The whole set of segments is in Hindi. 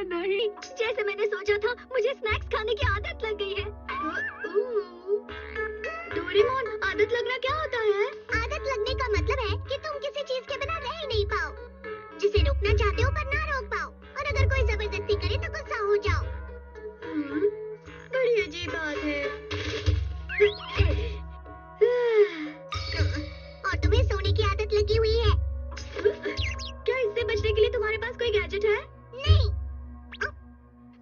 नहीं। जैसे मैंने सोचा था, मुझे स्नैक्स खाने की आदत लग गई है। डोरेमोन, आदत लगना क्या होता है? आदत लगने का मतलब है कि तुम किसी चीज के बिना रह ही नहीं पाओ, जिसे रोकना चाहते हो पर ना रोक पाओ, और अगर कोई जबरदस्ती करे तो गुस्सा हो जाओ। बड़ी अजीब बात है। और तुम्हें सोने की आदत लगी हुई है। क्या इससे बचने के लिए तुम्हारे पास कोई गैजेट है? नहीं,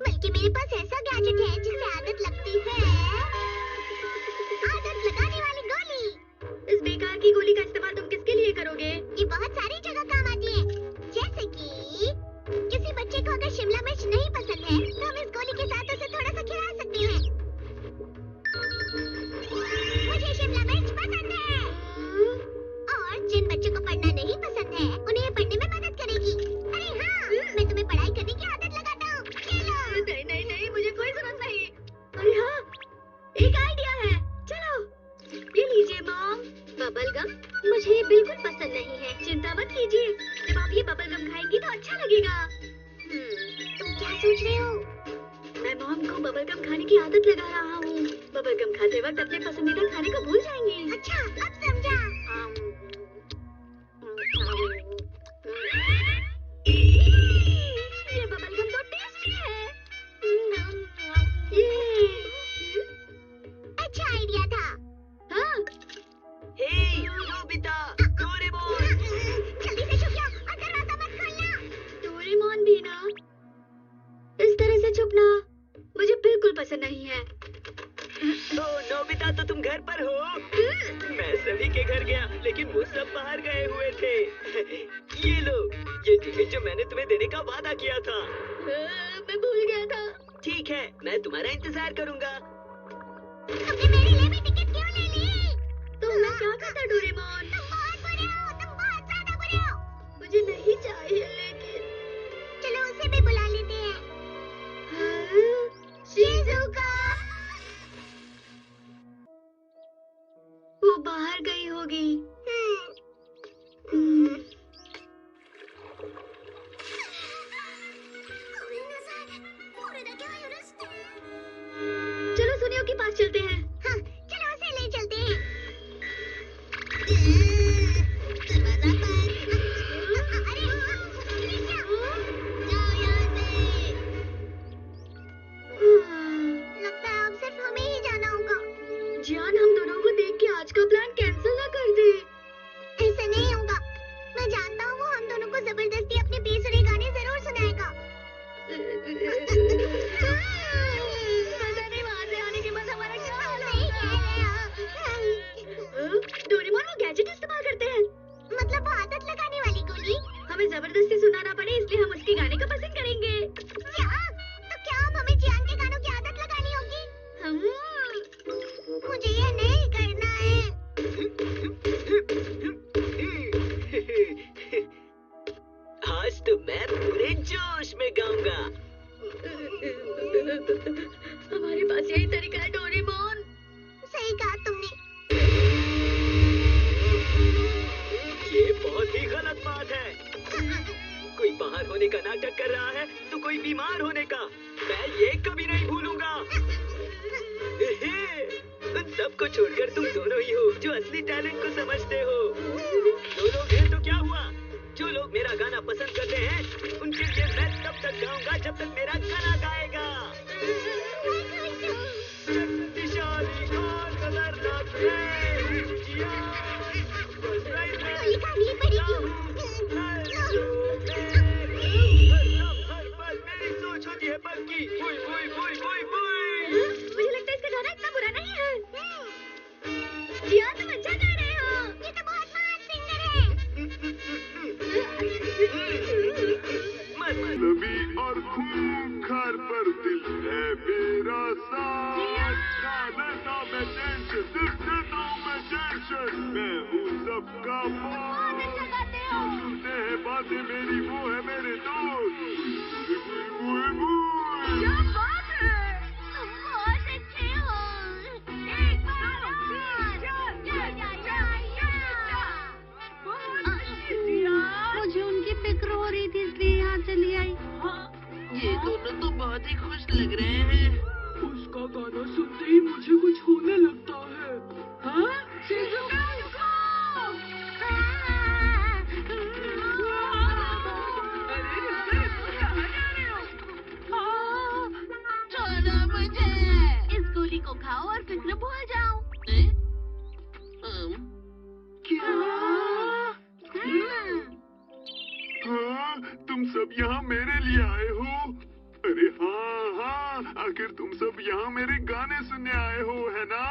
बल्कि मेरे पास ऐसा गैजेट है जिससे आदत लगती है। आदत लगाने वाली गोली। इस बेकार की गोली का इस्तेमाल तुम किसके लिए करोगे? ये बहुत सारी जगह काम आती है। जैसे कि किसी बच्चे को अगर शिमला मिर्च नहीं पसंद है तो हम इस गोली के साथ उसे थोड़ा सा खिला सकते हैं। मुझे शिमला मिर्च पसंद है। और जिन बच्चों को पढ़ना नहीं पसंद है उन्हें पढ़ने में मदद करेगी। अरे हाँ, मैं तुम्हें पढ़ाई करने की आदत लगाता हूँ। नहीं नहीं नहीं, मुझे कोई जरूरत नहीं। अरे हाँ, एक आइडिया है। चलो ये लीजिए मॉम, बबल गम। मुझे ये बिल्कुल पसंद नहीं है। चिंता मत कीजिए, जब आप ये बबल गम खाएंगी तो अच्छा लगेगा। तुम क्या सोच रहे हो? मैं मॉम को बबल गम खाने की आदत लगा रहा हूँ। बबल गम खाते वक्त अपने पसंदीदा खाने को भूल जाएंगी। अच्छा, अब समझा। ये बबल गम तो टेस्टी है। ये अच्छा आइडिया था। हाँ, हे नोबिता, डोरेमोन। जल्दी से छुप जाओ और दरवाजा मत खोलना। डोरेमोन भी ना, इस तरह से छुपना मुझे बिल्कुल पसंद नहीं है। ओ नोबिता, तो तुम घर पर हो? मैं सभी के घर गया, लेकिन वो सब बाहर गए हुए थे। ये लो, ये टिकट जो मैंने तुम्हें देने का वादा किया था। मैं भूल गया था। ठीक है, मैं तुम्हारा इंतजार करूंगा। तुमने मेरे लिए भी टिकट क्यों ले ली? तो मैं क्या करता डोरेमोन? तुम बहुत बुरे हो, तुम बहुत ज्यादा बुरे हो। मुझे नहीं चाहिए, लेकिन चलो उसे भी बुला लेते हैं। शिज़ुका, वो बाहर गई होगी। चलो सुनियो के पास चलते हैं। हाँ, चलो उसे ले चलते हैं। दरवाजा बंद। अरे, ये क्या? जाओ यहाँ से। लगता है अब सिर्फ हमें ही जाना होगा। जान, हम दोनों को देख के आज का प्लान कैंसिल ना कर दे। ऐसा नहीं होगा। मैं जानता हूँ वो हम दोनों को जबरदस्ती अपने बेसुरे गाने जरूर सुनाएगा। पता नहीं वहाँ से आने के बाद हमारा क्या हाल नहीं कह रहे हो। डोरेमोन वो गैजेट इस्तेमाल करते हैं। मतलब वो आदत लगाने वाली गोली? हमें जबरदस्ती सुनाना पड़े, इसलिए हम उसके गाने को पसंद करेंगे। क्या? तो क्या अब हमें जियान के गानों की आदत लगानी होगी? मुझे ये नहीं करना है। आज तो मैं पूरे जोश में गाऊंगा। हमारे पास यही तरीका है डोरेमोन। सही कहा तुमने। ये बहुत ही गलत बात है। कोई बाहर होने का नाटक कर रहा है तो कोई बीमार होने का। मैं ये कभी नहीं भूलूंगा। उन सबको छोड़कर तुम दोनों ही हो जो असली टैलेंट को समझते हो। दो लोग हैं तो क्या हुआ? जो लोग मेरा गाना पसंद करते हैं उनके लिए मैं तब तक गाऊंगा जब तक मेरा गाना गाएगा। शक्तिशाली और खतरनाक मैं हूँ जियान। बस गोली खानी पड़ेगी। हर पल मेरी सोच होती है बल्कि मुझे लगता है इसका गाना इतना बुरा नहीं है। जियान, तुम अच्छा गा रहे हो। ये तो बहुत महान सिंगर है। नबी और खूंखार पर दिल है मेरा साथ। खा लेता मैं टेंशन, दिल देता हूँ मैं टेंशन। मैं हूँ सबका बहुत अच्छा गाते हो। सुनते हैं बातें मेरी, वो है मेरे दोस्त। क्या बात है? तुम बहुत अच्छे हो। एक बार मुझे उनकी फिक्र हो रही थी, इसलिए यहाँ चली आई। ये दोनों मेरे गाने सुनने आए हो, है ना?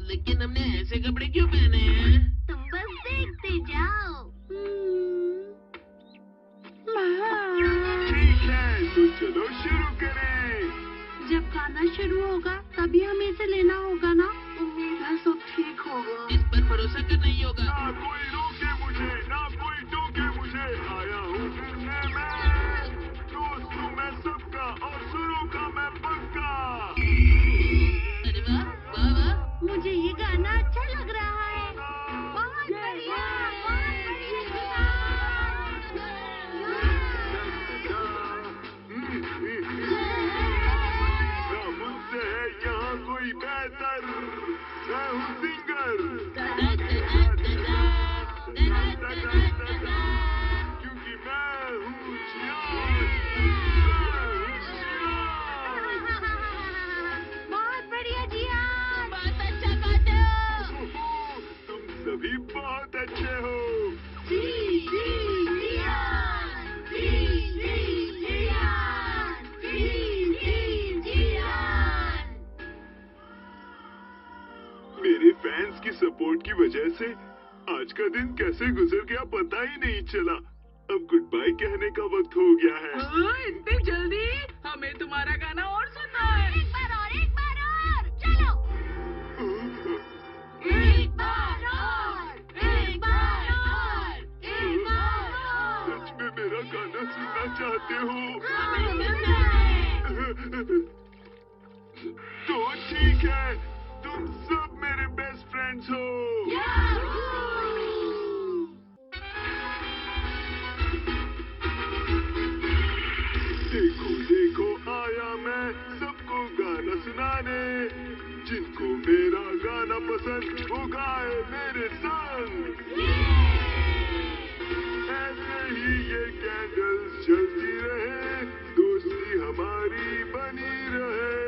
लेकिन हमने ऐसे कपड़े क्यों पहने हैं? तुम बस देखते जाओ। ठीक है, तो चलो शुरू करें। जब गाना शुरू होगा तभी हमें इसे लेना होगा ना? उम्मीद है सब ठीक होगा। इस पर भरोसा करना ही होगा। ना कोई रोके मुझे, ना कोई टोके मुझे, आया हूँ फिरने मैं। दोस्त हूँ मैं सबका और सुरों का मैं पक्का। अरे वाह वाह वाह। मुझे ये गाना अच्छा लग रहा है। बहुत बढ़िया, बहुत बढ़िया। ना मुझसे है यहाँ कोई बेहतर, मैं हूँ सिंगर। क्योंकि मैं हूँ जियान। बहुत बढ़िया जियान। बहुत अच्छा गाते हो। तुम सभी बहुत अच्छे हो। मेरे फैंस की सपोर्ट की वजह से आज का दिन कैसे गुजर गया पता ही नहीं चला। अब गुड बाय कहने का वक्त हो गया है। इतनी जल्दी? हमें तुम्हारा गाना और सुनना है। एक बार और, चलो। एक बार और, सच में मेरा गाना सुनना चाहते हो? तो ठीक है, तुम सब मेरे बेस्ट फ्रेंड्स हो। देखो देखो आया मैं सबको गाना सुनाने, जिनको मेरा गाना पसंद वो गाए मेरे संग। ऐसे ही ये कैंडल्स जलती रहे, दोस्ती हमारी बनी रहे,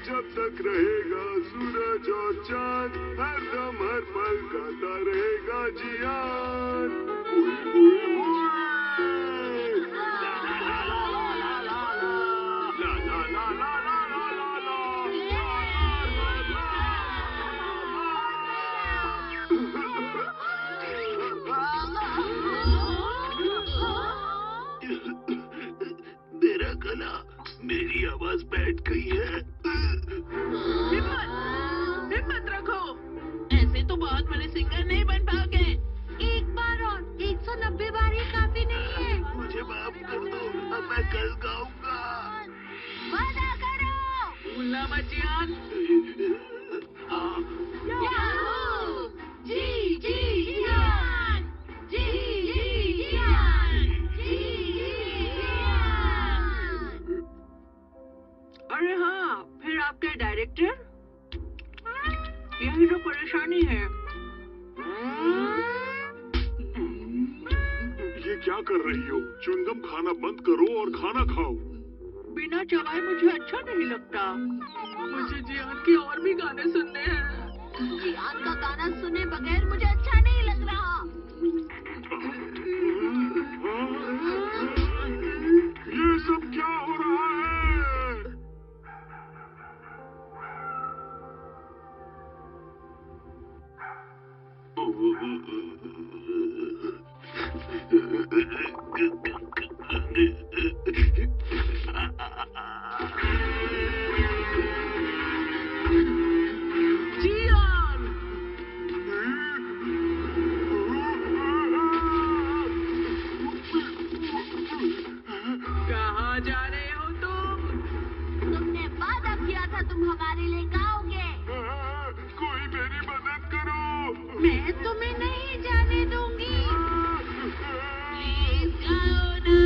जब तक रहेगा सूरज और चांद, हर दम हर पल गाता रहेगा जियान। ओए ओए ओए, मेरा गला, मेरी आवाज बैठ गई है। हिम्मत रखो। ऐसे तो बहुत बड़े सिंगर नहीं बन पाओगे। एक बार और, 190 बार ही काफी नहीं है। मुझे माफ कर दो, अब मैं कल गाऊंगा। वादा करो। भूलना मत जियान। अरे हाँ, फिर आपके डायरेक्टर? यही तो परेशानी है। ये क्या कर रही हो? च्युइंगम खाना बंद करो और खाना खाओ। बिना चबाए मुझे अच्छा नहीं लगता। मुझे जियान के और भी गाने सुनने हैं। जियान का गाना सुने बगैर मुझे अच्छा नहीं लग रहा। ये सब क्या हो रहा है? जियान! कहाँ जा रहे हो तुम? तुमने वादा किया था तुम हमारे लिए गाओगे। कोई मेरी मदद करो। मैं तुम्हें नहीं जाने दूंगी। प्लीज गाओ ना।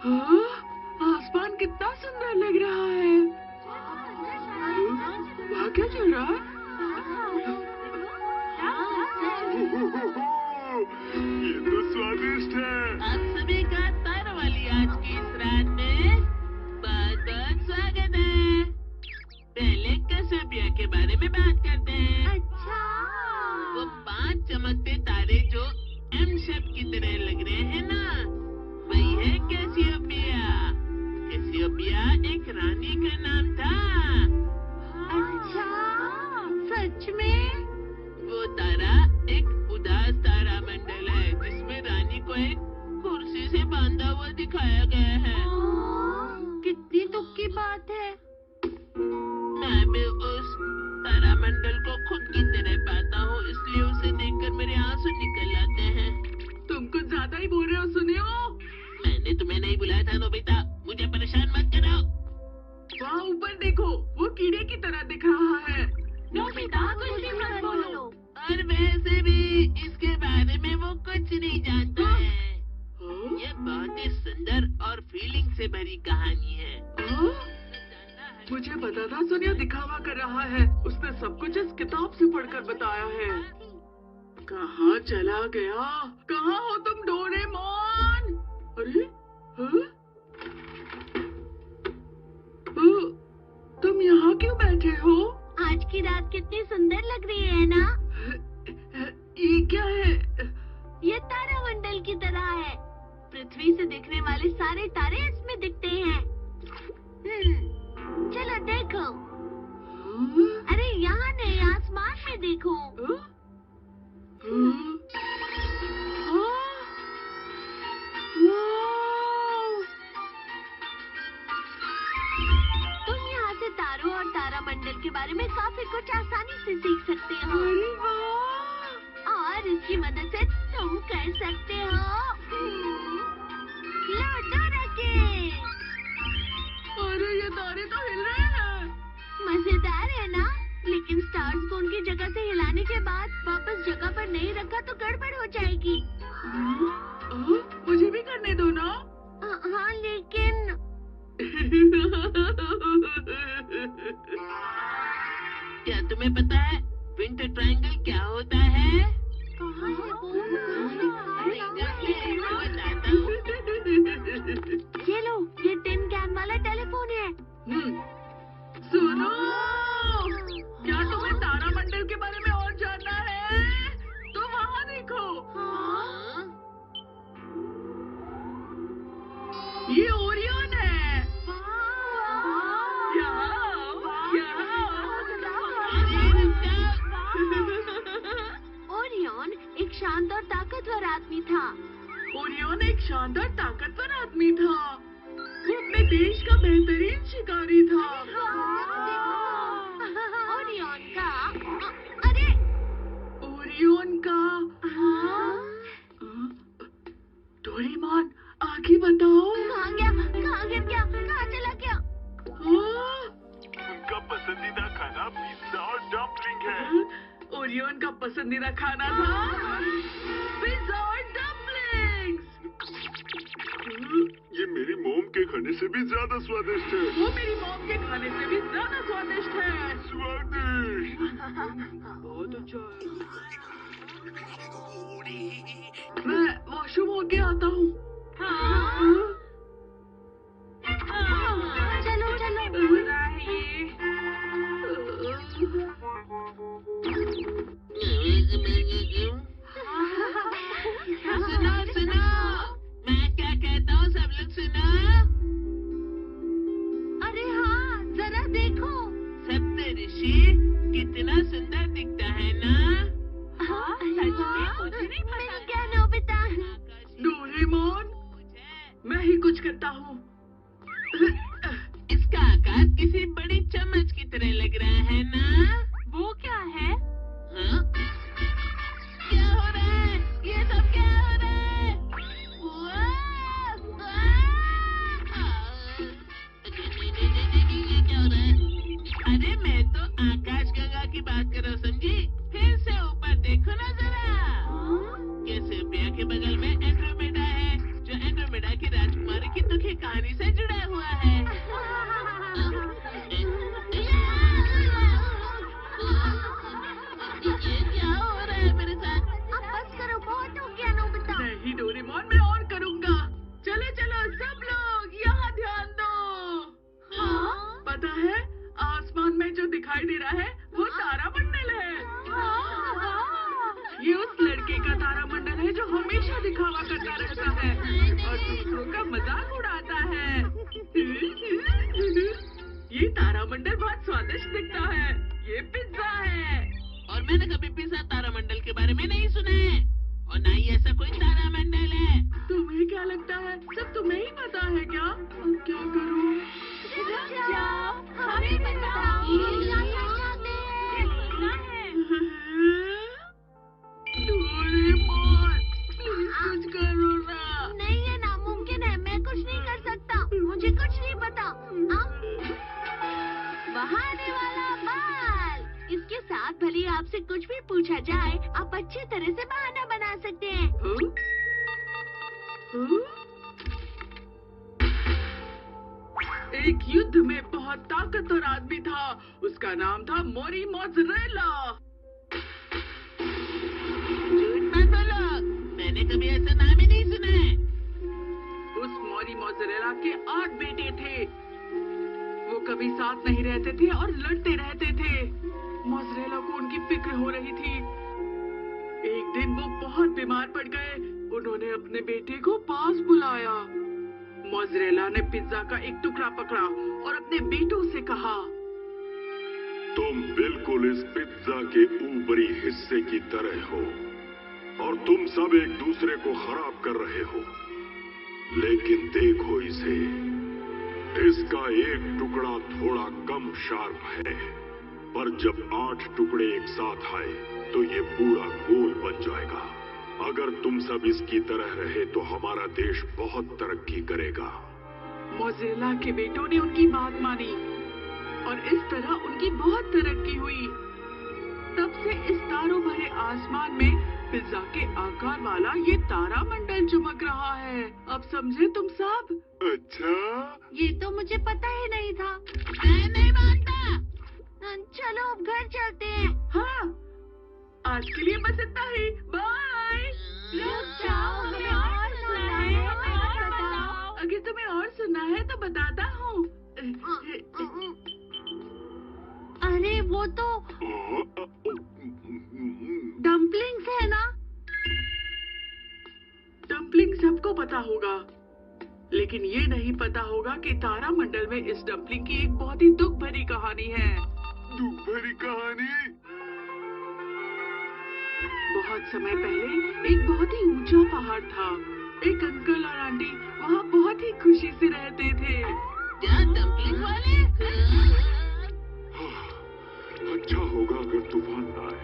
हाँ, आसमान कितना सुंदर लग रहा है। वहाँ क्या चल रहा है? ये तो स्वादिष्ट है। आप सभी का तारा वाली आज की इस रात में बहुत बहुत स्वागत है। पहले कैसियोपिया के बारे में बात करते हैं। अच्छा। वो 5 चमकते तारे जो एम शेप की तरह लग रहे हैं ना, वही है कैसियोपिया। कैसियोपिया एक रानी का नाम था। अच्छा, सच में? वो तारा एक उदास तारा मंडल है जिसमें रानी को एक कुर्सी से बांधा हुआ दिखाया गया है। कितनी दुख की बात है। मैं भी उस तारामंडल को खुद की तरह पाता हूँ, इसलिए उसे देखकर मेरे आंसू निकल आते हैं। तुम कुछ ज्यादा ही बोल रहे हो, सुनियो। मैंने तुम्हें नहीं बुलाया था नोबिता, मुझे परेशान मत करो। वहाँ ऊपर देखो, वो कीड़े की तरह दिख रहा है। नोबिता, कुछ भी मत बोलो। और वैसे भी इसके बारे में वो कुछ नहीं जानता है। ये बहुत ही सुंदर और फीलिंग से भरी कहानी है। हाँ? मुझे पता था सोनिया दिखावा कर रहा है। उसने सब कुछ इस किताब से पढ़कर बताया है। कहाँ चला गया? कहाँ हो तुम डोरेमोन? अरे हाँ? तुम यहाँ क्यों बैठे हो? आज की रात कितनी सुंदर लग रही है ना? ये क्या है? ये तारामंडल की तरह है। पृथ्वी से दिखने वाले सारे तारे इसमें दिखते हैं। चलो देखो। अरे यहाँ नहीं, आसमान में देखो। तुम यहाँ से तारों और तारामंडल के बारे में काफी कुछ आसानी से सीख सकते हो। और इसकी मदद से तुम कर सकते हो लूडो रैकेट। अरे ये तारे तो हिल रहे हैं। मजेदार है ना? लेकिन स्टार्स को उनकी जगह से हिलाने के बाद वापस जगह पर नहीं रखा तो गड़बड़ हो जाएगी। मुझे भी करने दो ना। हाँ लेकिन क्या तुम्हें पता है विंटर ट्रायंगल क्या होता है? कहाँ है वो? ये लो, ये टिन कैन वाला टेलीफोन है। सुनो, क्या तुम्हें तारामंडल के बारे में और जानना है? तो वहाँ देखो। ये ओरियन है। ओरियन एक शानदार ताकतवर आदमी था। ओरियन एक शानदार ताकतवर आदमी था। वो अपने देश का बेहतरीन शिकारी था। ओरियन का अरे ओरियन का डोरेमोन आगे बताओ। कहाँ गया? कहाँ गिर गया? कहाँ चला गया? उनका पसंदीदा खाना पिज्जा और डम्पलिंग है। ओरियन का पसंदीदा खाना था पिज्जा और डम्पलिंग्स। ये मेरी मोम के खाने से भी ज्यादा स्वादिष्ट है। वो मेरी मॉम के खाने से भी ज्यादा स्वादिष्ट है। स्वादिष्ट। बहुत अच्छा है। मैं वॉशरूम होके आता हूँ। चलो चलो। सुनो सुनो, मैं क्या कहता हूँ, सब लोग सुनो। अरे हाँ, जरा देखो। सप्तऋषि कितना सुंदर दिखता है ना? हाँ, सच में मुझे नहीं पता। क्या नोबिता? डोरेमोन, मैं ही कुछ करता हूँ। इसका आकार किसी बड़ी चम्मच की तरह लग रहा है ना? वो क्या है? हाँ? क्या हो रहा है? ये सब क्या हो रहा है? नहीं, ये क्या हो रहा है? अरे मैं तो आकाश गंगा की बात कर रहा हूँ, समझी? फिर से ऊपर देखो ना जरा। कैसियोपिया के बगल में एंड्रोमेडा है, जो एंड्रोमेडा की राजकुमारी की दुखी मुख्य कहानी से जुड़ा हुआ है। ये क्या हो रहा है मेरे साथ? अब बस करो, बहुत हो गया नोबिता। नहीं डोरेमोन, मैं और करूँगा। चलो चलो सब लोग यहाँ ध्यान दो। हाँ? पता है आसमान में जो दिखाई दे रहा है वो तारामंडल है। ये उस लड़के का तारामंडल है जो हमेशा दिखावा करता रहता है और दूसरों का मजाक उड़ाता है। ये तारामंडल बहुत स्वादिष्ट दिखता है। ये पिज्जा है। और मैंने कभी पिज्जा तारामंडल के बारे में नहीं सुना है और ना ही ऐसा कोई तारामंडल है। तुम्हें क्या लगता है सब तुम्हें ही पता है क्या? अब क्या करूँ? हमें बताओ। डोरेमोन, प्लीज कुछ करो ना। नहीं, ये नामुमकिन है। मैं कुछ नहीं कर सकता। मुझे कुछ नहीं पता। बहाने वाला बाल। इसके साथ भले आपसे कुछ भी पूछा जाए, आप अच्छी तरह से बहाना बना सकते हैं। एक युद्ध में बहुत ताकतवर आदमी था। उसका नाम था मोरी मोज़रेला। झूठ मत बोलो, मैंने कभी ऐसा नाम ही नहीं सुना है। उस मोरी मोज़रेला के 8 बेटे थे। वो कभी साथ नहीं रहते थे और लड़ते रहते थे। मोज़रेला को उनकी फिक्र हो रही थी। एक दिन वो बहुत बीमार पड़ गए। उन्होंने अपने बेटे को पास बुलाया। मोज़रेला ने पिज्जा का एक टुकड़ा पकड़ा और अपने बेटों से कहा, तुम बिल्कुल इस पिज्जा के ऊपरी हिस्से की तरह हो और तुम सब एक दूसरे को खराब कर रहे हो। लेकिन देखो इसे, इसका एक टुकड़ा थोड़ा कम शार्प है, पर जब 8 टुकड़े एक साथ आए तो ये पूरा गोल बन जाएगा। अगर तुम सब इसकी तरह रहे तो हमारा देश बहुत तरक्की करेगा। मोज़रेला के बेटों ने उनकी बात मानी और इस तरह उनकी बहुत तरक्की हुई। तब से इस तारों भरे आसमान में पिज्जा के आकार वाला ये तारामंडल चमक रहा है। अब समझे तुम सब? अच्छा, ये तो मुझे पता ही नहीं था। मैं नहीं मानता। चलो अब घर चलते हैं। हाँ, आज के लिए बस इतना ही। बाय। हमें और सुनना है, हमें बताओ। अगर तुम्हें और सुनना है तो बताता हूँ। अरे वो तो डम्पलिंग्स है ना? डम्पलिंग सबको पता होगा, लेकिन ये नहीं पता होगा कि तारामंडल में इस डम्पलिंग की एक बहुत ही दुख भरी कहानी है। दुख भरी कहानी? बहुत समय पहले एक बहुत ही ऊंचा पहाड़ था। एक अंकल और आंटी वहाँ बहुत ही खुशी से रहते थे। क्या डम्पलिंग वाले? अच्छा होगा अगर तूफान ना आए।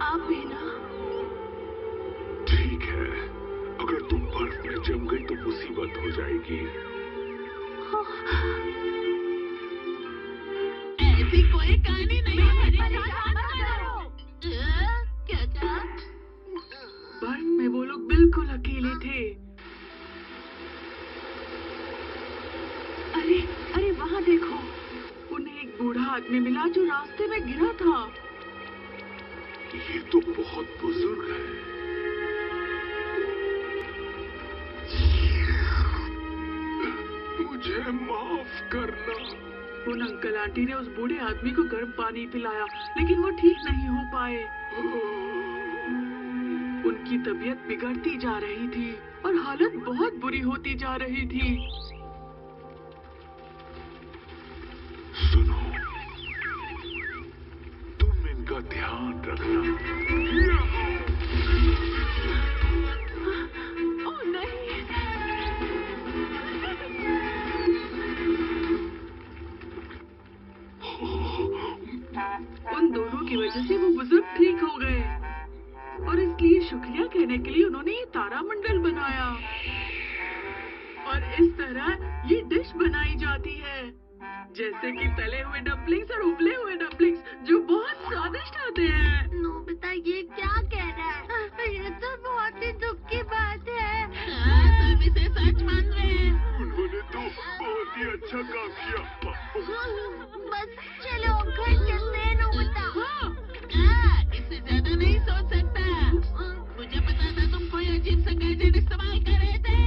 आप भी ना? ठीक है, अगर तुम बर्फ में जम गई तो मुसीबत हो जाएगी। ऐसी कोई कहानी नहीं है। क्या? बर्फ में वो लोग बिल्कुल अकेले थे। अरे अरे वहाँ देखो, उन्हें एक बूढ़ा आदमी मिला जो रास्ते में गिरा था। ये तो बहुत बुजुर्ग है। मुझे माफ करना। उन अंकल आंटी ने उस बूढ़े आदमी को गर्म पानी पिलाया, लेकिन वो ठीक नहीं हो पाए। उनकी तबीयत बिगड़ती जा रही थी और हालत बहुत बुरी होती जा रही थी। सुनो, तुम इनका ध्यान रखना। ओह नहीं। उन दोनों की वजह से वो बुजुर्ग ठीक हो गए और इसलिए शुक्रिया कहने के लिए उन्होंने ये तारामंडल बनाया। और इस तरह ये डिश बनाई जाती है, जैसे कि तले हुए डम्पलिंग्स और उबले हुए डम्पलिंग्स जो बहुत स्वादिष्ट होते हैं। नोबिता ये क्या कह रहा है? ये सब इसे सच मान रहे हैं। उन्होंने तो बहुत ही अच्छा काम किया। बस चलो घर चलते हैं नोबिता। इससे ज्यादा नहीं सोच सकता। मुझे पता था तुम कोई अजीब सा गैजेट इस्तेमाल कर रहे थे।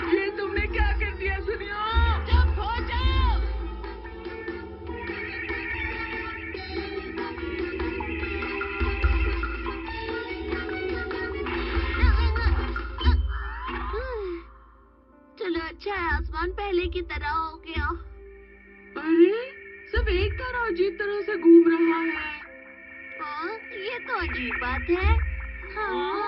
ये तुमने क्या कर दिया सुनियो? चुप हो जाओ। चलो अच्छा है, आसमान पहले की तरह हो गया। अरे सब एक तरह अजीब तरह से घूम रहा है। हाँ, ये तो अजीब बात है। हाँ